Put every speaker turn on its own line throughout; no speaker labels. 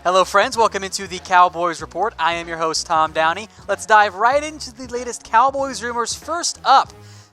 Hello friends, welcome into the Cowboys Report. I am your host, Tom Downey. Let's dive right into the latest Cowboys rumors. First up,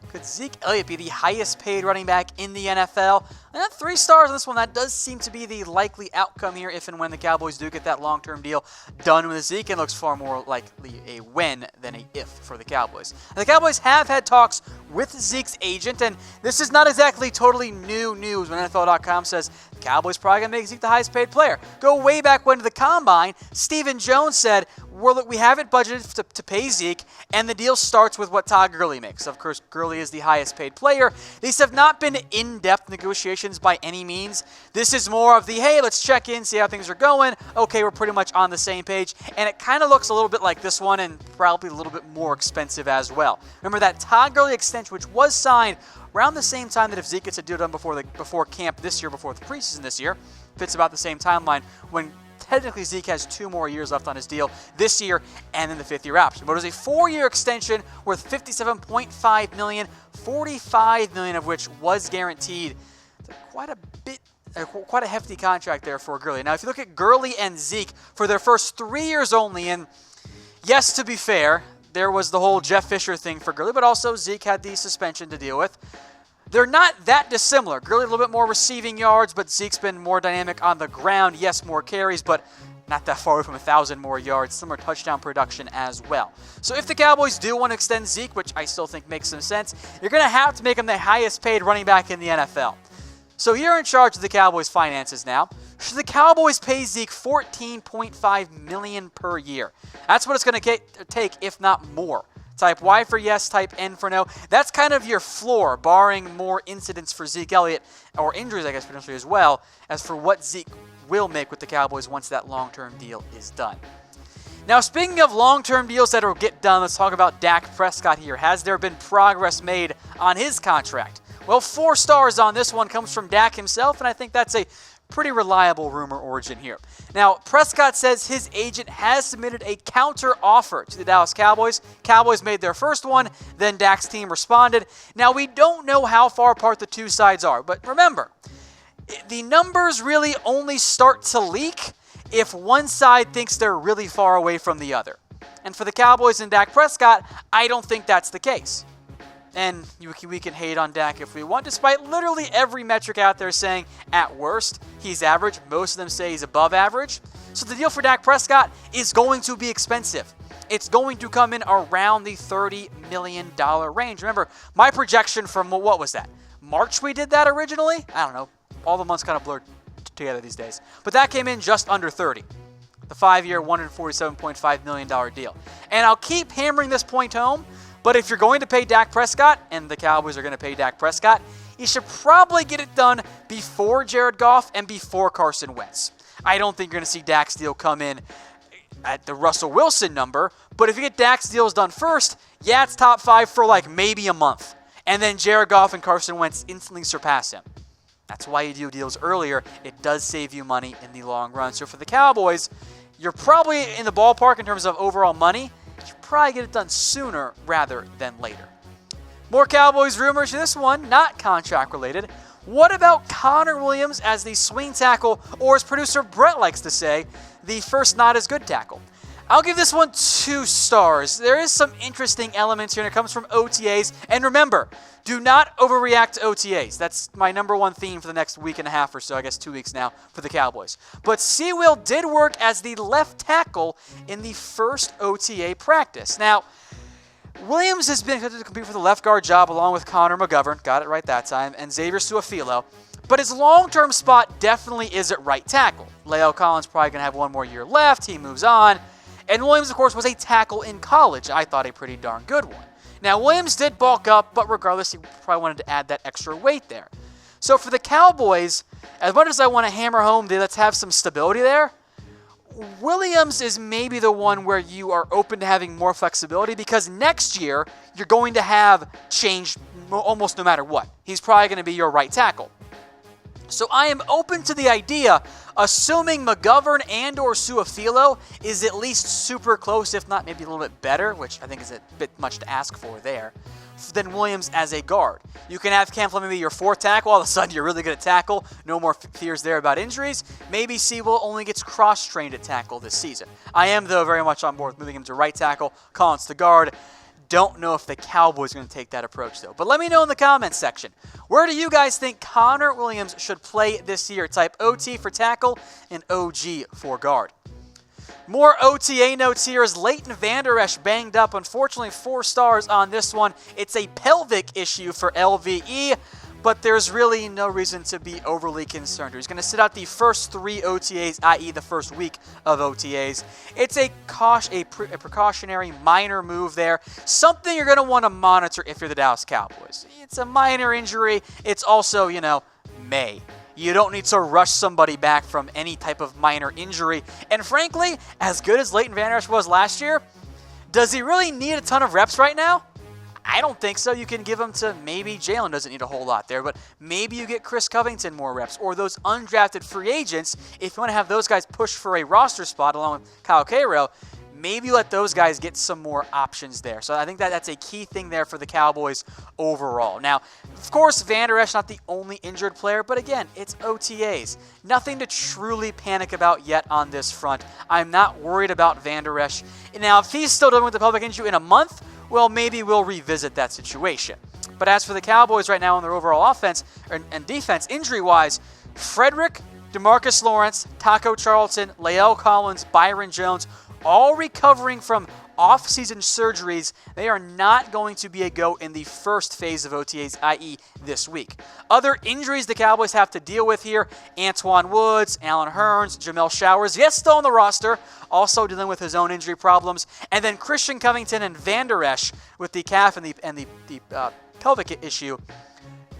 could Zeke Elliott be the highest paid running back in the NFL? 3 stars on this one. That does seem to be the likely outcome here if and when the Cowboys do get that long-term deal done with Zeke, and looks far more likely a when than a if for the Cowboys. And the Cowboys have had talks with Zeke's agent, and this is not exactly totally new news when NFL.com says the Cowboys probably going to make Zeke the highest paid player. Go way back when to the Combine, Stephen Jones said, we haven't budgeted to pay Zeke, and the deal starts with what Todd Gurley makes. Of course, Gurley is the highest paid player. These have not been in-depth negotiations by any means. This is more of the, hey, let's check in, see how things are going. Okay, we're pretty much on the same page. And it kind of looks a little bit like this one, and probably a little bit more expensive as well. Remember that Todd Gurley extension, which was signed around the same time that if Zeke gets a deal done before camp this year, before the preseason this year, fits about the same timeline when technically Zeke has 2 more years left on his deal this year and then the 5th-year option. But it was a 4-year extension worth $57.5 million, $45 million of which was guaranteed. Quite a hefty contract there for Gurley. Now, if you look at Gurley and Zeke for their first 3 years only, and yes, to be fair, there was the whole Jeff Fisher thing for Gurley, but also Zeke had the suspension to deal with. They're not that dissimilar. Gurley a little bit more receiving yards, but Zeke's been more dynamic on the ground. Yes, more carries, but not that far away from 1,000 more yards. Similar touchdown production as well. So if the Cowboys do want to extend Zeke, which I still think makes some sense, you're going to have to make him the highest paid running back in the NFL. So you're in charge of the Cowboys' finances now. Should the Cowboys pay Zeke $14.5 million per year? That's what it's going to take, if not more. Type Y for yes, type N for no. That's kind of your floor, barring more incidents for Zeke Elliott, or injuries, I guess, potentially as well, as for what Zeke will make with the Cowboys once that long-term deal is done. Now, speaking of long-term deals that will get done, let's talk about Dak Prescott here. Has there been progress made on his contract? Well, 4 stars on this one comes from Dak himself, and I think that's a pretty reliable rumor origin here. Now, Prescott says his agent has submitted a counter offer to the Dallas Cowboys. Cowboys made their first one, then Dak's team responded. Now, we don't know how far apart the two sides are, but remember, the numbers really only start to leak if one side thinks they're really far away from the other. And for the Cowboys and Dak Prescott, I don't think that's the case. And we can hate on Dak if we want, despite literally every metric out there saying, at worst, he's average. Most of them say he's above average. So the deal for Dak Prescott is going to be expensive. It's going to come in around the $30 million range. Remember, my projection from, what was that? March we did that originally? I don't know. All the months kind of blurred together these days. But that came in just under 30. The 5-year, $147.5 million deal. And I'll keep hammering this point home. But if you're going to pay Dak Prescott, and the Cowboys are going to pay Dak Prescott, you should probably get it done before Jared Goff and before Carson Wentz. I don't think you're going to see Dak's deal come in at the Russell Wilson number, but if you get Dak's deals done first, yeah, it's top 5 for like maybe a month. And then Jared Goff and Carson Wentz instantly surpass him. That's why you do deals earlier. It does save you money in the long run. So for the Cowboys, you're probably in the ballpark in terms of overall money. You should probably get it done sooner rather than later. More Cowboys rumors. This one, not contract related. What about Connor Williams as the swing tackle, or as producer Brett likes to say, the first not as good tackle? I'll give this one 2 stars. There is some interesting elements here, and it comes from OTAs. And remember, do not overreact to OTAs. That's my number 1 theme for the next week and a half or so, I guess 2 weeks now, for the Cowboys. But Sewell did work as the left tackle in the first OTA practice. Now, Williams has been expected to compete for the left guard job along with Connor McGovern, got it right that time, and Xavier Su'a-Filo. But his long-term spot definitely is at right tackle. La'el Collins probably going to have 1 more year left. He moves on. And Williams, of course, was a tackle in college. I thought a pretty darn good one. Now, Williams did bulk up, but regardless, he probably wanted to add that extra weight there. So for the Cowboys, as much as I want to hammer home let's have some stability there, Williams is maybe the one where you are open to having more flexibility, because next year you're going to have change almost no matter what. He's probably going to be your right tackle. So I am open to the idea, assuming McGovern and or Su'a-Filo is at least super close, if not maybe a little bit better, which I think is a bit much to ask for there, than Williams as a guard. You can have Cam Fleming be your fourth tackle. All of a sudden, you're really good at tackle. No more fears there about injuries. Maybe Sewell only gets cross-trained at tackle this season. I am, though, very much on board with moving him to right tackle, Collins to guard. Don't know if the Cowboys are going to take that approach, though. But let me know in the comments section. Where do you guys think Connor Williams should play this year? Type OT for tackle and OG for guard. More OTA notes here as Leighton Vander Esch banged up. Unfortunately, 4 stars on this one. It's a pelvic issue for LVE, but there's really no reason to be overly concerned. He's going to sit out the first 3 OTAs, i.e. the first week of OTAs. It's a precautionary minor move there. Something you're going to want to monitor if you're the Dallas Cowboys. It's a minor injury. It's also, May. You don't need to rush somebody back from any type of minor injury. And frankly, as good as Leighton Vander Esch was last year, does he really need a ton of reps right now? I don't think so. You can give him to maybe Jalen doesn't need a whole lot there, but maybe you get Chris Covington more reps, or those undrafted free agents, if you want to have those guys push for a roster spot along with Kyle Cairo, maybe let those guys get some more options there. So I think that's a key thing there for the Cowboys overall. Now, of course, Vander Esch not the only injured player, but again, it's OTAs. Nothing to truly panic about yet on this front. I'm not worried about Vander Esch. Now, if he's still dealing with the pelvic injury in a month, well, maybe we'll revisit that situation. But as for the Cowboys right now in their overall offense and defense, injury-wise, Frederick, DeMarcus Lawrence, Taco Charlton, Lael Collins, Byron Jones, all recovering from off-season surgeries. They are not going to be a go in the first phase of OTAs, i.e. this week. Other injuries the Cowboys have to deal with here, Antoine Woods, Allen Hurns, Jamel Showers, yes, still on the roster, also dealing with his own injury problems, and then Christian Covington and Vander Esch with the calf and the pelvic issue.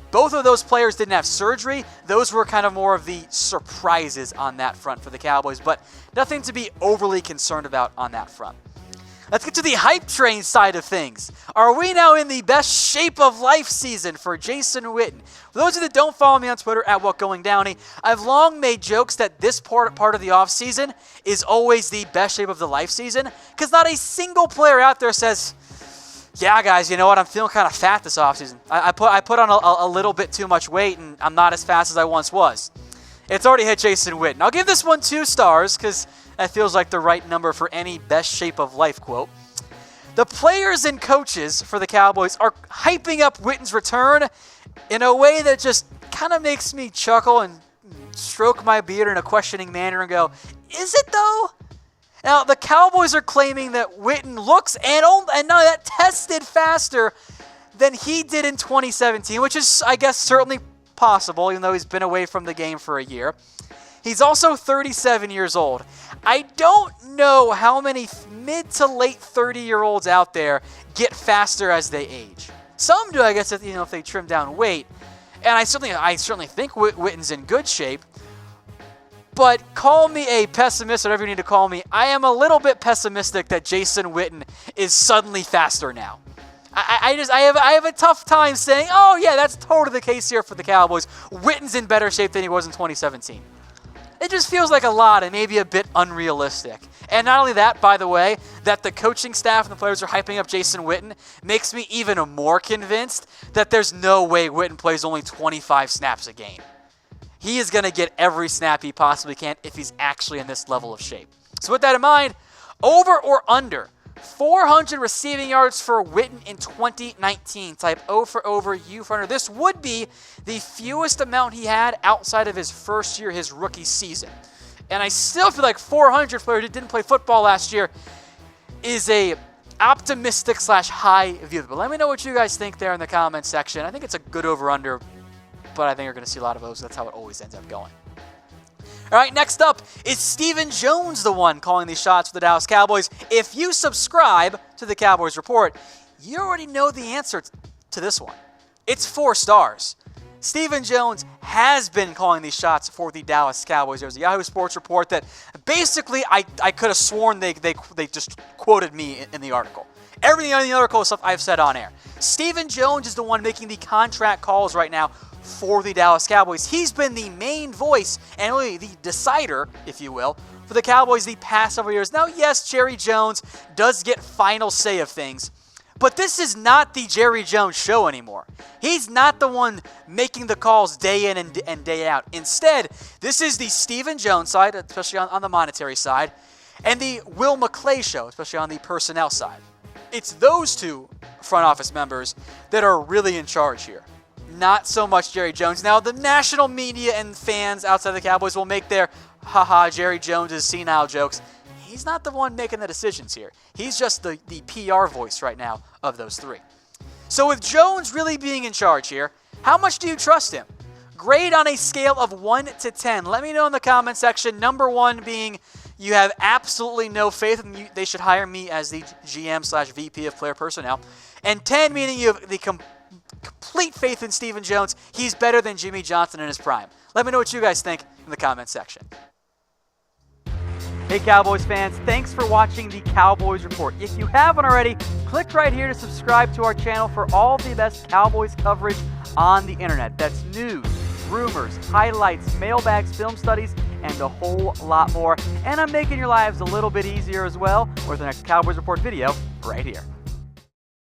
Both of those players didn't have surgery. Those were kind of more of the surprises on that front for the Cowboys, but nothing to be overly concerned about on that front. Let's get to the hype train side of things. Are we now in the best shape of life season for Jason Witten? For those of you that don't follow me on Twitter at WhatGoingDowney, I've long made jokes that this part of the offseason is always the best shape of the life season, because not a single player out there says, yeah, guys, you know what? I'm feeling kind of fat this offseason. I put on a little bit too much weight, and I'm not as fast as I once was. It's already hit Jason Witten. I'll give this one 2 stars because that feels like the right number for any best shape of life quote. The players and coaches for the Cowboys are hyping up Witten's return in a way that just kind of makes me chuckle and stroke my beard in a questioning manner and go, is it though? Now, the Cowboys are claiming that Witten looks and now that tested faster than he did in 2017, which is, I guess, certainly possible, even though he's been away from the game for a year. He's also 37 years old. I don't know how many mid to late 30-year-olds out there get faster as they age. Some do, I guess, if they trim down weight. And I certainly think Witten's in good shape. But call me a pessimist, whatever you need to call me. I am a little bit pessimistic that Jason Witten is suddenly faster now. I have a tough time saying, oh yeah, that's totally the case here for the Cowboys. Witten's in better shape than he was in 2017. It just feels like a lot and maybe a bit unrealistic. And not only that, by the way, that the coaching staff and the players are hyping up Jason Witten makes me even more convinced that there's no way Witten plays only 25 snaps a game. He is going to get every snap he possibly can if he's actually in this level of shape. So with that in mind, over or under 400 receiving yards for Witten in 2019. Type O for over, U for under. This would be the fewest amount he had outside of his first year, his rookie season. And I still feel like 400 for a player who didn't play football last year is a optimistic / high view. But let me know what you guys think there in the comments section. I think it's a good over-under, but I think you're going to see a lot of those. That's how it always ends up going. All right, next up is Stephen Jones, the one calling these shots for the Dallas Cowboys. If you subscribe to the Cowboys Report, you already know the answer to this one. It's 4 stars. Stephen Jones has been calling these shots for the Dallas Cowboys. There was a Yahoo Sports report that basically I could have sworn they just quoted me in the article. Everything on the article is stuff I've said on air. Stephen Jones is the one making the contract calls right now for the Dallas Cowboys. He's been the main voice and really the decider, if you will, for the Cowboys the past several years. Now, yes, Jerry Jones does get final say of things, but this is not the Jerry Jones show anymore. He's not the one making the calls day in and day out. Instead, this is the Stephen Jones side, especially on the monetary side, and the Will McClay show, especially on the personnel side. It's those two front office members that are really in charge here. Not so much Jerry Jones. Now, the national media and fans outside the Cowboys will make their haha, Jerry Jones is senile jokes. He's not the one making the decisions here. He's just the PR voice right now of those three. So with Jones really being in charge here, how much do you trust him? Grade on a scale of 1 to 10. Let me know in the comment section. Number 1 being you have absolutely no faith in me. They should hire me as the GM/VP of player personnel. And 10 meaning you have the complete faith in Stephen Jones. He's better than Jimmy Johnson in his prime. Let me know what you guys think in the comment section. Hey Cowboys fans, thanks for watching the Cowboys Report. If you haven't already, click right here to subscribe to our channel for all the best Cowboys coverage on the internet. That's news, rumors, highlights, mailbags, film studies, and a whole lot more. And I'm making your lives a little bit easier as well with the next Cowboys Report video right here.